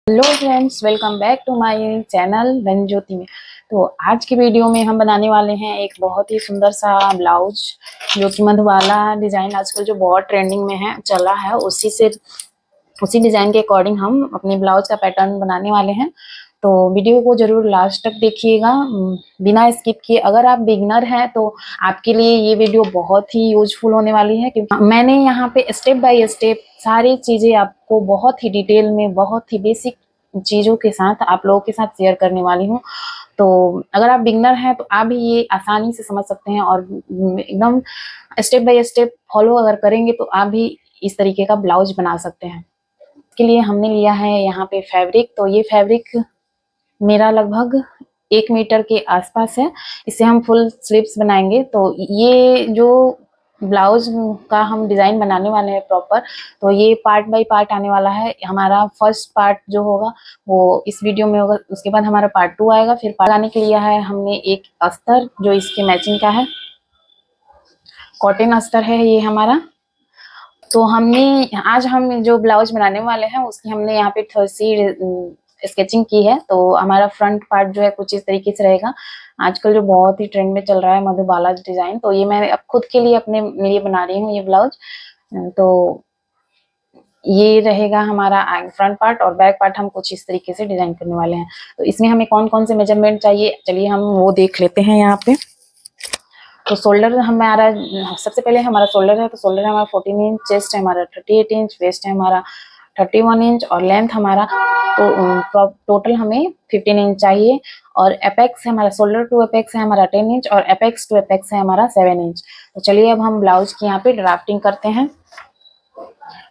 Hello friends, welcome back to my channel Ranjoti में। तो आज की वीडियो में हम बनाने वाले हैं एक बहुत ही सुंदर सा ब्लाउज, जो कि मधुबाला डिजाइन आजकल जो बहुत ट्रेंडिंग में है, चला है। उसी डिजाइन के अकॉर्डिंग हम अपने ब्लाउज का पैटर्न बनाने वाले हैं। तो वीडियो को जरूर लास्ट तक देखिएगा, बिना स्किप किए। अगर आप बिगिनर हैं तो आपके लिए ये वीडियो बहुत ही यूजफुल होने वाली है, क्योंकि मैंने यहाँ पे स्टेप बाय स्टेप सारी चीजें आपको बहुत ही डिटेल में, बहुत ही बेसिक चीजों के साथ आप लोगों के साथ शेयर करने वाली हूँ। तो अगर आप बिगिनर हैं तो आप भी ये आसानी से समझ सकते हैं, और एकदम स्टेप बाय स्टेप फॉलो अगर करेंगे तो आप भी इस तरीके का ब्लाउज बना सकते हैं। इसके लिए हमने लिया है यहाँ पे फैब्रिक। तो ये फैब्रिक मेरा लगभग 1 मीटर के आसपास है। इससे हम फुल स्लीव्स बनाएंगे। तो ये जो ब्लाउज का हम डिजाइन बनाने वाले हैं प्रॉपर, तो ये पार्ट बाय पार्ट आने वाला है। हमारा फर्स्ट पार्ट जो होगा वो इस वीडियो में होगा, उसके बाद हमारा पार्ट 2 आएगा। फिर पार्ट आने के लिए है हमने एक अस्तर जो इसके मैचिंग का है, कॉटन अस्तर है ये हमारा। तो हमने आज हम जो ब्लाउज बनाने वाले हैं उसकी हमने यहाँ पे थोड़ी सी स्केचिंग की है। तो हमारा फ्रंट पार्ट जो है कुछ इस तरीके से रहेगा। आजकल जो बहुत ही ट्रेंड में चल रहा है मधुबाला डिजाइन, तो ये मैं अब खुद के लिए अपने लिए बना रही हूँ ये ब्लाउज। तो ये रहेगा हमारा फ्रंट पार्ट, और बैक पार्ट हम कुछ इस तरीके से डिजाइन करने वाले हैं। तो इसमें हमें कौन कौन से मेजरमेंट चाहिए, चलिए हम वो देख लेते हैं यहाँ पे। तो शोल्डर हमारा, सबसे पहले हमारा शोल्डर है। तो शोल्डर है हमारा 14 इंच, चेस्ट है हमारा 38 इंच, वेस्ट है हमारा 31 इंच, और लेंथ हमारा तो टोटल हमें 15 इंच चाहिए। और एपेक्स है हमारा, शोल्डर टू एपेक्स है हमारा 10 इंच, और एपेक्स टू एपेक्स है हमारा 7 इंच। तो चलिए अब हम ब्लाउज की यहाँ पे ड्राफ्टिंग करते हैं।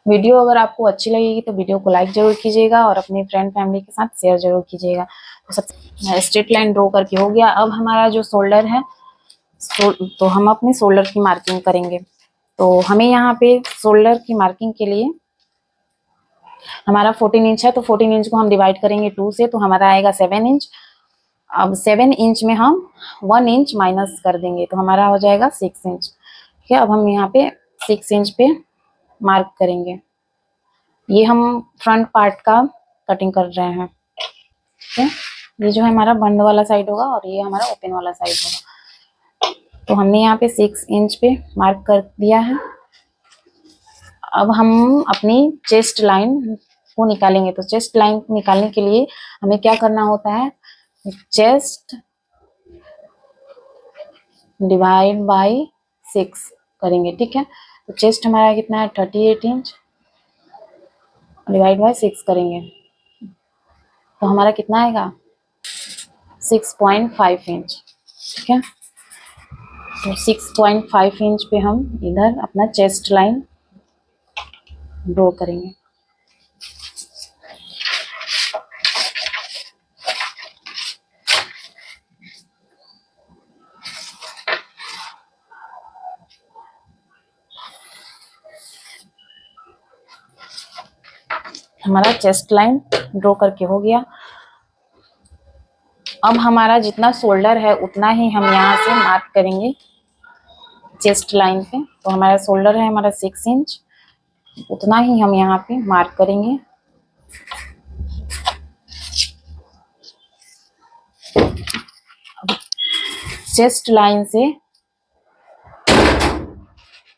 वीडियो अगर आपको अच्छी लगेगी तो वीडियो को लाइक जरूर कीजिएगा, और अपने फ्रेंड फैमिली के साथ शेयर जरूर कीजिएगा। तो सबसे स्ट्रेट लाइन ड्रॉ करके हो गया। अब हमारा जो शोल्डर है, तो हम अपने शोल्डर की मार्किंग करेंगे। तो हमें यहाँ पे शोल्डर की मार्किंग के लिए हमारा 14 इंच है, तो 14 इंच को हम डिवाइड करेंगे 2 से, तो हमारा आएगा 7 इंच। अब 7 इंच में हम 1 इंच माइनस कर देंगे, तो हमारा हो जाएगा 6 इंच। ठीक है, अब हम यहाँ पे 6 इंच पे मार्क करेंगे। ये हम फ्रंट पार्ट का कटिंग कर रहे हैं। ठीक है, ये जो है हमारा बंद वाला साइड होगा, और ये हमारा ओपन वाला साइड होगा। तो हमने यहाँ पे 6 इंच पे मार्क कर दिया है। अब हम अपनी चेस्ट लाइन को निकालेंगे। तो चेस्ट लाइन निकालने के लिए हमें क्या करना होता है, चेस्ट डिवाइड बाय 6 करेंगे। ठीक है, तो चेस्ट हमारा कितना है 38 इंच, डिवाइड बाय 6 करेंगे तो हमारा कितना आएगा 6.5 इंच। ठीक है, तो 6.5 इंच पे हम इधर अपना चेस्ट लाइन ड्रॉ करेंगे। हमारा चेस्ट लाइन ड्रॉ करके हो गया। अब हमारा जितना शोल्डर है उतना ही हम यहाँ से मार्क करेंगे चेस्ट लाइन पे। तो हमारा शोल्डर है हमारा 6 इंच, उतना ही हम यहाँ पे मार्क करेंगे। चेस्ट लाइन से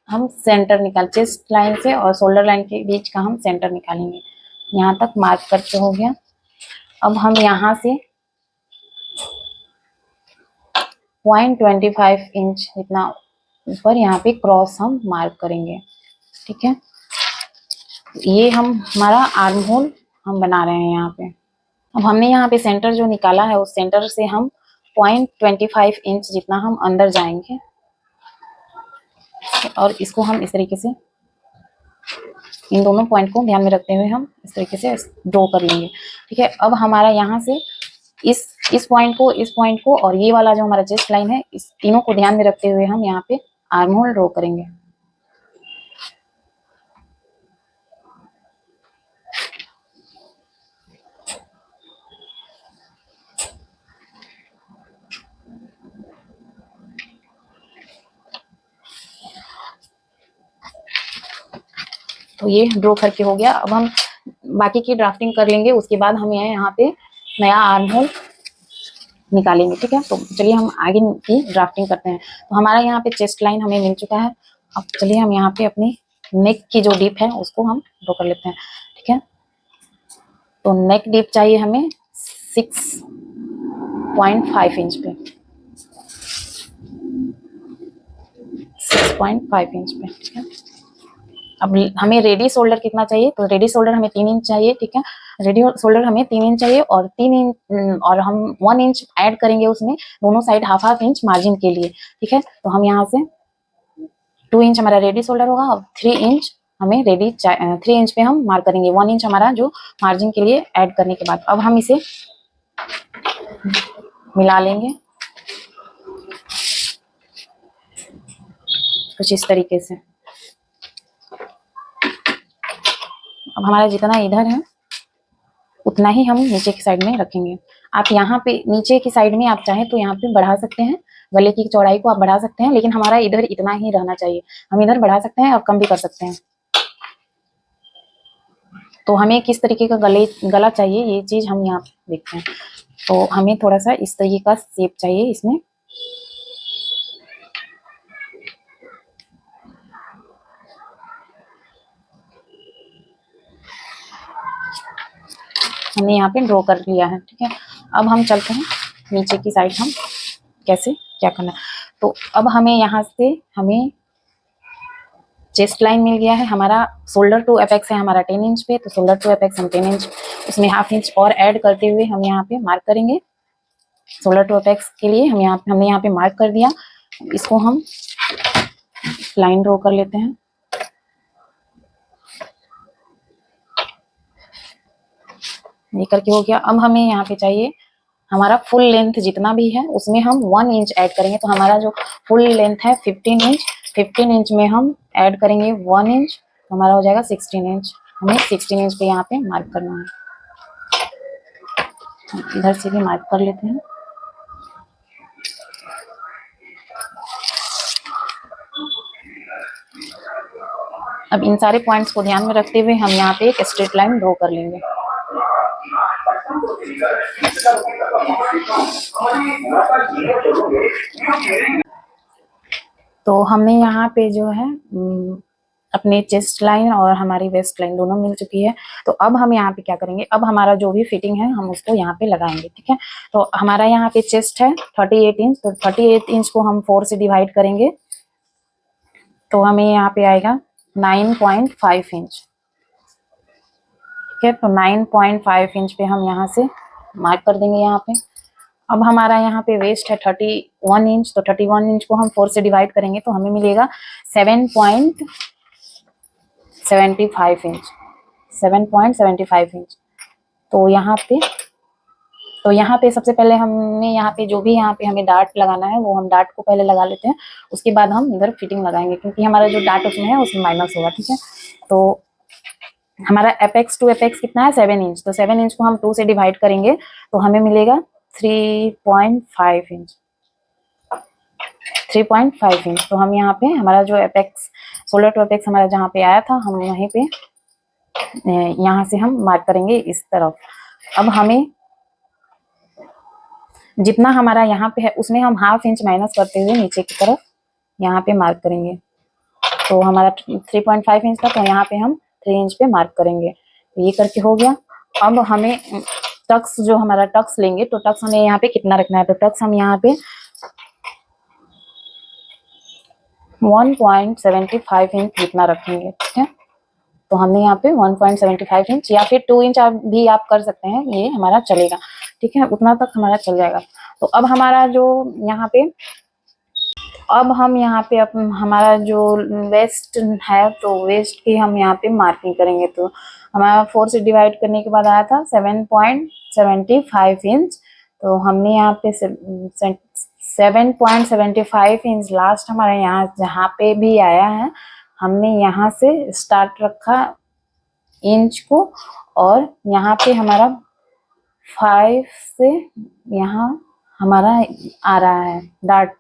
हम सेंटर निकाल, चेस्ट लाइन से और शोल्डर लाइन के बीच का हम सेंटर निकालेंगे। यहाँ तक मार्क करके हो गया। अब हम यहाँ से 0.25 इंच इतना ऊपर यहाँ पे क्रॉस हम मार्क करेंगे। ठीक है, ये हम हमारा आर्म होल हम बना रहे हैं यहाँ पे। अब हमने यहाँ पे सेंटर जो निकाला है उस सेंटर से हम 0.25 इंच जितना हम अंदर जाएंगे, और इसको हम इस तरीके से इन दोनों पॉइंट को ध्यान में रखते हुए हम इस तरीके से ड्रॉ कर लेंगे। ठीक है, अब हमारा यहाँ से इस पॉइंट को और ये वाला जो हमारा चेस्ट लाइन है, इस तीनों को ध्यान में रखते हुए हम यहाँ पे आर्म होल ड्रॉ करेंगे। तो ये ड्रॉ करके हो गया। अब हम बाकी की ड्राफ्टिंग कर लेंगे, उसके बाद हम यहाँ पे नया आर्म होल निकालेंगे। ठीक है, तो चलिए हम आगे की ड्राफ्टिंग करते हैं। तो हमारा यहाँ पे चेस्ट लाइन हमें मिल चुका है। अब चलिए हम यहाँ पे अपनी नेक की जो डीप है उसको हम ड्रॉ कर लेते हैं। ठीक है, तो नेक डीप चाहिए हमें 6.5 इंच पे, 6.5 इंच पे। ठीक है, अब हमें रेडी शोल्डर कितना चाहिए, तो रेडी शोल्डर हमें 3 इंच चाहिए। ठीक है, रेडी शोल्डर हमें 3 इंच चाहिए और 3 इंच और हम 1 इंच ऐड करेंगे उसमें, दोनों side half half inch margin के लिए। ठीक है, तो हम यहाँ से 2 इंच हमारा रेडी शोल्डर होगा और 3 इंच हमें 3 इंच पे हम मार्क करेंगे, 1 इंच हमारा जो मार्जिन के लिए ऐड करने के बाद। अब हम इसे मिला लेंगे कुछ इस तरीके से। अब हमारा जितना इधर है उतना ही हम नीचे की साइड में रखेंगे। आप यहाँ पे नीचे की साइड में आप चाहें तो यहाँ पे बढ़ा सकते हैं, गले की चौड़ाई को आप बढ़ा सकते हैं, लेकिन हमारा इधर इतना ही रहना चाहिए। हम इधर बढ़ा सकते हैं और कम भी कर सकते हैं। तो हमें किस तरीके का गला चाहिए ये चीज हम यहाँ पे देखते हैं। तो हमें थोड़ा सा इस तरीके का शेप चाहिए इसमें। हमने यहाँ पे ड्रॉ कर लिया है। ठीक है, अब हम चलते हैं नीचे की साइड, हम कैसे क्या करना है। तो अब हमें यहाँ से हमें चेस्ट लाइन मिल गया है, हमारा शोल्डर टू एपेक्स है हमारा 10 इंच पे, तो शोल्डर टू एपेक्स हम 10 इंच उसमें हाफ इंच और ऐड करते हुए हम यहाँ पे मार्क करेंगे। शोल्डर टू एपेक्स के लिए हमने यहाँ पे मार्क कर दिया। इसको हम लाइन ड्रॉ कर लेते हैं। ये करके हो गया। अब हमें यहाँ पे चाहिए हमारा फुल लेंथ जितना भी है उसमें हम 1 इंच ऐड करेंगे। तो हमारा जो फुल लेंथ है 15 इंच, 15 इंच में हम ऐड करेंगे 1 इंच, तो हमारा हो जाएगा 16 इंच। हमें 16 इंच पे यहाँ पे मार्क करना है। इधर से भी मार्क कर लेते हैं। अब इन सारे पॉइंट्स को ध्यान में रखते हुए हम यहाँ पे एक स्ट्रेट लाइन ड्रॉ कर लेंगे। तो हमें यहाँ पे जो है अपने चेस्ट लाइन और हमारी वेस्ट लाइन दोनों मिल चुकी है। तो अब हम यहाँ पे क्या करेंगे, अब हमारा जो भी फिटिंग है हम उसको यहाँ पे लगाएंगे। ठीक है, तो हमारा यहाँ पे चेस्ट है 38 इंच, तो 38 इंच को हम 4 से डिवाइड करेंगे, तो हमें यहाँ पे आएगा 9.5 इंच। ठीक है, तो 9.5 इंच पे हम यहाँ से मार्क कर देंगे यहाँ पे। अब हमारा यहाँ पे वेस्ट है 31 इंच, तो 31 इंच को हम 4 से डिवाइड करेंगे तो हमें मिलेगा 7.75 इंच, 7.75 इंच। तो यहाँ पे सबसे पहले हमें यहाँ पे जो भी यहाँ पे हमें डार्ट लगाना है वो हम डार्ट को पहले लगा लेते हैं, उसके बाद हम इधर फिटिंग लगाएंगे, क्योंकि हमारा जो डार्ट उसमें है उसमें माइनस होगा। ठीक है, तो हमारा एपेक्स टू एपेक्स कितना है 7 इंच, तो 7 इंच को हम 2 से डिवाइड करेंगे तो हमें मिलेगा 3.5 इंच, 3.5 इंच। तो हम यहाँ पे हमारा जो एपेक्स शोल्डर टू एपेक्स हमारा जहाँ पे आया था हम वहीं पे यहाँ से हम मार्क करेंगे इस तरफ। अब हमें जितना हमारा यहाँ पे है उसमें हम हाफ इंच माइनस करते हुए नीचे की तरफ यहाँ पे मार्क करेंगे। तो हमारा 3.5 इंच था, तो यहाँ पे हम 3 इंच पे मार्क करेंगे। तो ये करके हो गया। अब हमें टक्स जो हमारा टक्स लेंगे, तो टक्स हमें यहाँ पे कितना रखना है, तो टक्स हम यहाँ पे 1.75 इंच जितना रखेंगे। ठीक है, तो हमने यहाँ पे 1.75 इंच या फिर 2 इंच भी आप कर सकते हैं, ये हमारा चलेगा। ठीक है, उतना तक हमारा चल जाएगा। तो अब हमारा जो यहाँ पे अब हम यहाँ पे हमारा जो वेस्ट है, तो वेस्ट की हम यहाँ पे मार्किंग करेंगे। तो हमारा 4 से डिवाइड करने के बाद आया था 7.75 इंच, तो हमने यहाँ पे 7.75 इंच लास्ट हमारा यहाँ जहाँ पे भी आया है हमने यहाँ से स्टार्ट रखा इंच को, और यहाँ पे हमारा 5 से यहाँ हमारा आ रहा है डार्ट।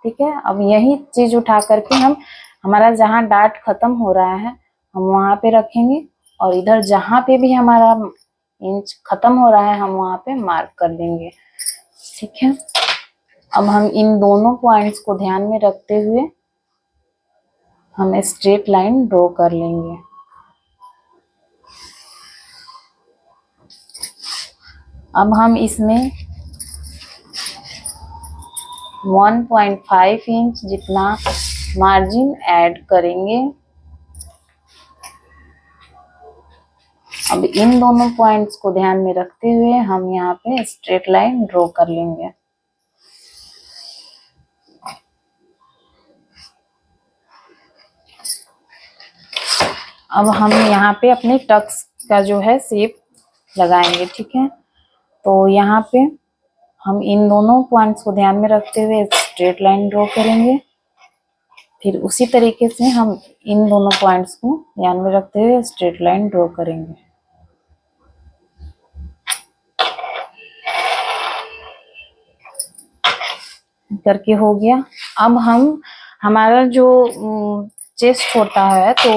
ठीक है, अब यही चीज उठा करके हम हमारा जहाँ डार्ट खत्म हो रहा है हम वहां पे रखेंगे, और इधर जहाँ पे भी हमारा इंच खत्म हो रहा है हम वहां पे मार्क कर देंगे। ठीक है, अब हम इन दोनों पॉइंट्स को ध्यान में रखते हुए हम स्ट्रेट लाइन ड्रॉ कर लेंगे। अब हम इसमें 1.5 इंच जितना मार्जिन ऐड करेंगे। अब इन दोनों पॉइंट्स को ध्यान में रखते हुए हम यहाँ पे स्ट्रेट लाइन ड्रॉ कर लेंगे। अब हम यहाँ पे अपने टक्स का जो है शेप लगाएंगे। ठीक है, तो यहाँ पे हम इन दोनों पॉइंट्स को ध्यान में रखते हुए स्ट्रेट लाइन ड्रॉ करेंगे। फिर उसी तरीके से हम इन दोनों पॉइंट्स को ध्यान में रखते हुए स्ट्रेट लाइन ड्रॉ करेंगे। करके हो गया। अब हम हमारा जो चेस्ट होता है तो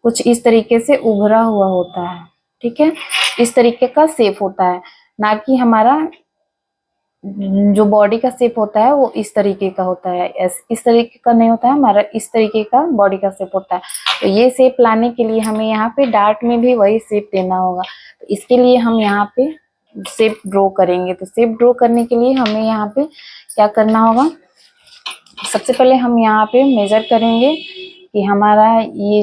कुछ इस तरीके से उभरा हुआ होता है। ठीक है, इस तरीके का शेप होता है, ना कि हमारा जो बॉडी का शेप होता है वो इस तरीके का होता है। इस तरीके का नहीं होता है, हमारा इस तरीके का बॉडी का शेप होता है। तो ये शेप लाने के लिए हमें यहाँ पे डार्ट में भी वही शेप देना होगा। तो इसके लिए हम यहाँ पे शेप ड्रॉ करेंगे। तो शेप ड्रॉ करने के लिए हमें यहाँ पे क्या करना होगा, सबसे पहले हम यहाँ पे मेजर करेंगे कि हमारा ये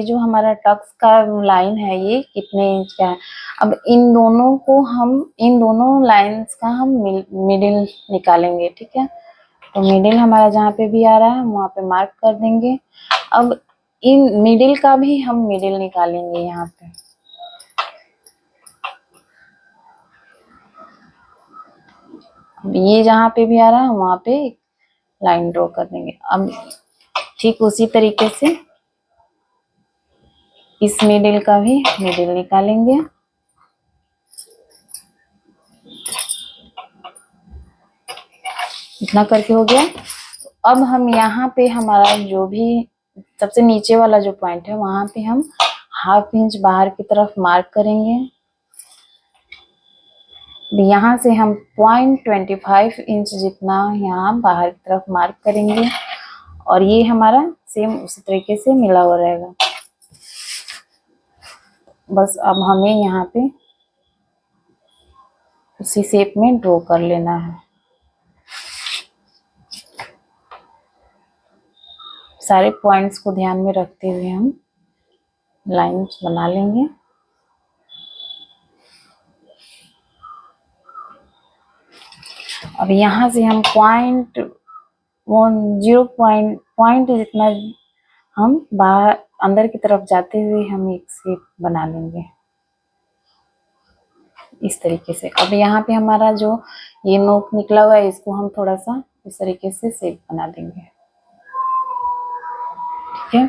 जो हमारा टक्स का लाइन है ये कितने इंच का है। अब इन दोनों लाइंस का हम मिडिल निकालेंगे। ठीक है, तो मिडिल हमारा जहाँ पे भी आ रहा है हम वहाँ पे मार्क कर देंगे। अब इन मिडिल का भी हम मिडिल निकालेंगे। यहाँ पे ये जहाँ पे भी आ रहा है हम वहाँ पे लाइन ड्रॉ कर देंगे। अब ठीक उसी तरीके से इस मिडिल का भी मिडिल निकालेंगे। इतना करके हो गया। तो अब हम यहाँ पे हमारा जो भी सबसे नीचे वाला जो पॉइंट है वहां पे हम 1/2 इंच बाहर की तरफ मार्क करेंगे। यहाँ से हम 0.25 इंच जितना यहाँ बाहर की तरफ मार्क करेंगे और ये हमारा सेम उसी तरीके से मिला हुआ रहेगा। बस अब हमें यहाँ पे उसी शेप में ड्रॉ कर लेना है। सारे पॉइंट्स को ध्यान में रखते हुए हम लाइंस बना लेंगे। अब यहाँ से हम पॉइंट जितना हम बाहर अंदर की तरफ जाते हुए हम एक शेप बना लेंगे इस तरीके से। अब यहाँ पे हमारा जो ये नोक निकला हुआ है इसको हम थोड़ा सा इस तरीके से शेप बना देंगे। ठीक है,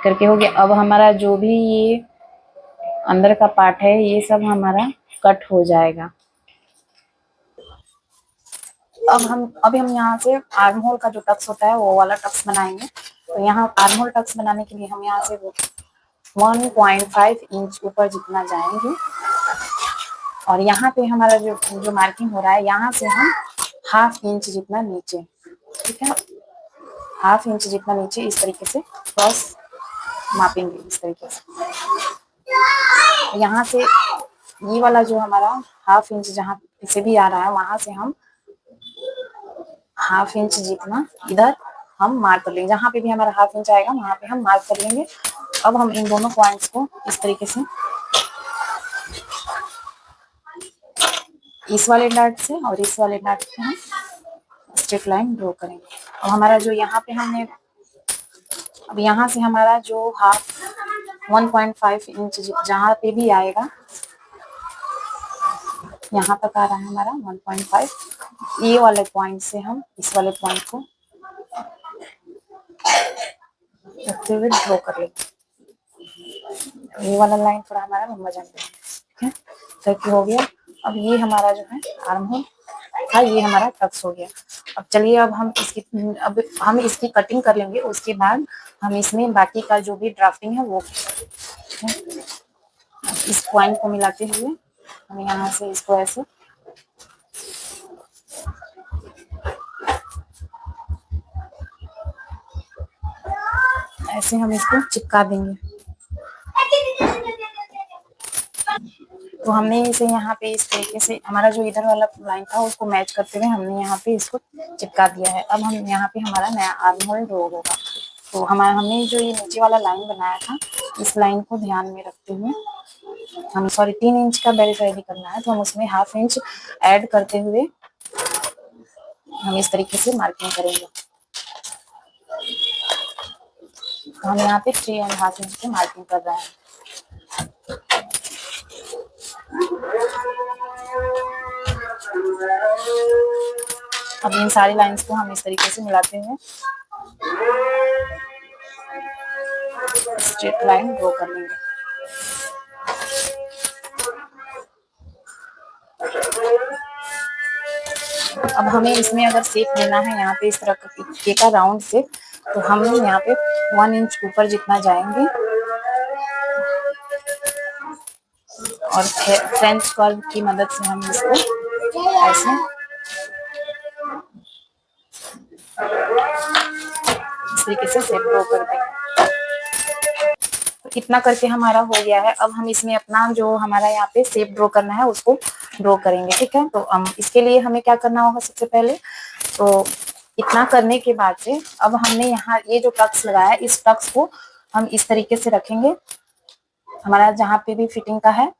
करके हो गया। अब हमारा जो भी ये अंदर का पार्ट है ये सब हमारा कट हो जाएगा। अभी हम यहाँ से आर्म होल का जो टक्स होता है वो वाला टक्स बनाएंगे। तो यहाँ आर्म होल टक्स बनाने के लिए हम यहाँ से 1.5 इंच ऊपर जितना जाएंगे और यहाँ पे हमारा जो मार्किंग हो रहा है यहाँ से हम 1/2 इंच जितना नीचे, ठीक है, 1/2 इंच जितना नीचे इस तरीके से क्रॉस मापेंगे इस तरीके से। यहाँ से ये वाला जो हमारा 1/2 इंच जहाँ से भी आ रहा है वहां से हम 1/2 इंच जितना इधर हम मार्क कर लेंगे। जहाँ पे भी हमारा 1/2 इंच आएगा वहां पे हम मार्क कर लेंगे। अब हम इन दोनों पॉइंट्स को इस तरीके से इस वाले डार्ट से और इस वाले डार्ट से हम स्ट्रेट लाइन ड्रॉ करेंगे। और हमारा जो यहाँ पे हमने अब यहाँ से हमारा जो 1.5 इंच जहाँ पे भी आएगा यहाँ तक आ रहा है हमारा 1.5, ये वाले पॉइंट से हम इस वाले पॉइंट को रखते हुए ड्रॉ कर लेंगे। ये वाला लाइन थोड़ा हमारा लंबा जाएगा। ठीक है, तो हो गया। अब ये हमारा जो है आर्म होल था, ये हमारा टक्स हो गया। अब चलिए अब हम इसकी कटिंग कर लेंगे, उसके बाद हम इसमें बाकी का जो भी ड्राफ्टिंग है वो इस पॉइंट को मिलाते हुए हम यहाँ से इसको ऐसे हम इसको चिपका देंगे। तो हमने इसे यहाँ पे इस तरीके से हमारा जो इधर वाला लाइन था उसको मैच करते हुए हमने यहाँ पे इसको चिपका दिया है। अब हम यहाँ पे हमारा नया आर्म होल ड्रॉ होगा। तो हमने जो ये नीचे वाला लाइन बनाया था, इस लाइन को ध्यान में रखते हुए हम 3 इंच का बेल्ट रेडी करना है, तो हम उसमें 1/2 इंच ऐड करते हुए हम इस तरीके से मार्किंग करेंगे। तो हम यहाँ पे 3.5 इंच की मार्किंग कर रहे हैं। अब इन सारी लाइंस को हम इस तरीके से मिलाते हैं, स्ट्रेट लाइन ड्रॉ कर लेंगे। अब हमें इसमें अगर शेप देना है यहाँ पे इस तरह का राउंड शेप, तो हम यहाँ पे 1 इंच ऊपर जितना जाएंगे और फ्रेंच कर्व की मदद से हम इसको ऐसे इस तरीके से शेप ड्रॉ कर देंगे। तो इतना करके हमारा हो गया है। अब हम इसमें अपना जो हमारा यहाँ पे शेप ड्रॉ करना है उसको ड्रॉ करेंगे, ठीक है। तो इसके लिए हमें क्या करना होगा, सबसे पहले तो इतना करने के बाद से अब हमने यहाँ ये जो टक्स लगाया है, इस टक्स को हम इस तरीके से रखेंगे। हमारा जहाँ पे भी फिटिंग का है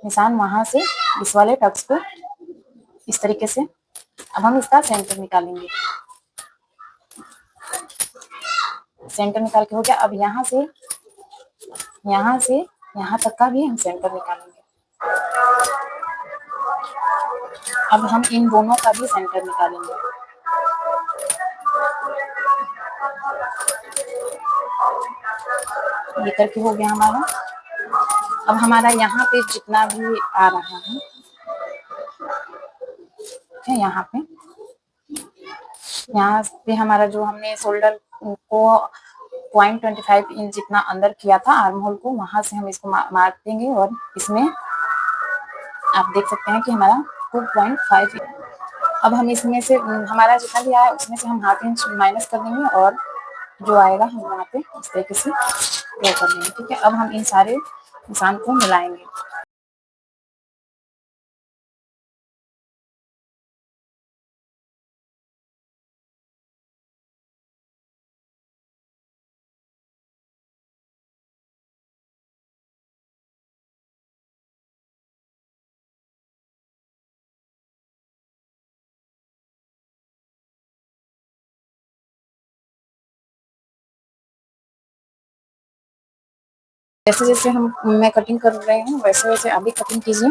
निशान, वहां से इस वाले टक्स को इस तरीके से अब हम इसका सेंटर निकालेंगे। सेंटर निकाल के हो गया। अब यहाँ से यहाँ तक का भी हम सेंटर निकालेंगे। अब हम इन दोनों का भी सेंटर निकालेंगे। ये करके हो गया हमारा। अब हमारा यहाँ पे जितना भी आ रहा है यहाँ पे हमारा जो हमने शोल्डर को 0.25 इंच जितना अंदर किया था आर्म होल को, वहां से हम इसको मार्क देंगे और इसमें आप देख सकते हैं कि हमारा 2.5। अब हम इसमें से हमारा जितना भी आया उसमें से हम 1/2 इंच माइनस कर देंगे और जो आएगा हम यहाँ पे इस तरीके से ड्रॉ कर देंगे, ठीक है। अब हम इन सारे निशान को मिलाएंगे। जैसे जैसे मैं कटिंग कर रही हूँ वैसे वैसे आप भी कटिंग कीजिए।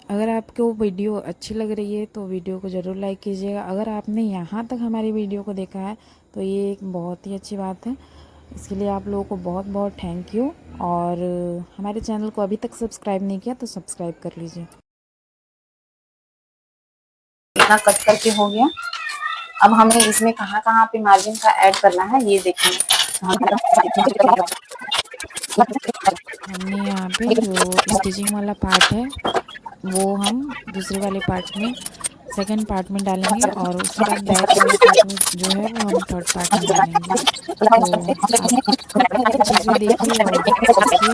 अगर आपको वीडियो अच्छी लग रही है तो वीडियो को ज़रूर लाइक कीजिएगा। अगर आपने यहाँ तक हमारी वीडियो को देखा है तो ये एक बहुत ही अच्छी बात है। इसके लिए आप लोगों को बहुत बहुत थैंक यू। और हमारे चैनल को अभी तक सब्सक्राइब नहीं किया तो सब्सक्राइब कर लीजिए। इतना कट करके हो गया। अब हमें इसमें कहाँ कहाँ पे मार्जिन का ऐड करना है ये देखेंगे। हमने यहाँ पे जो स्टिचिंग वाला पार्ट है वो हम दूसरे वाले पार्ट में सेकंड पार्ट में डालेंगे और उसके बाद बैक वाले पार्ट में जो है वो हम थर्ड पार्ट में डालेंगे। तो आप अच्छे से देखिए और सीखिए।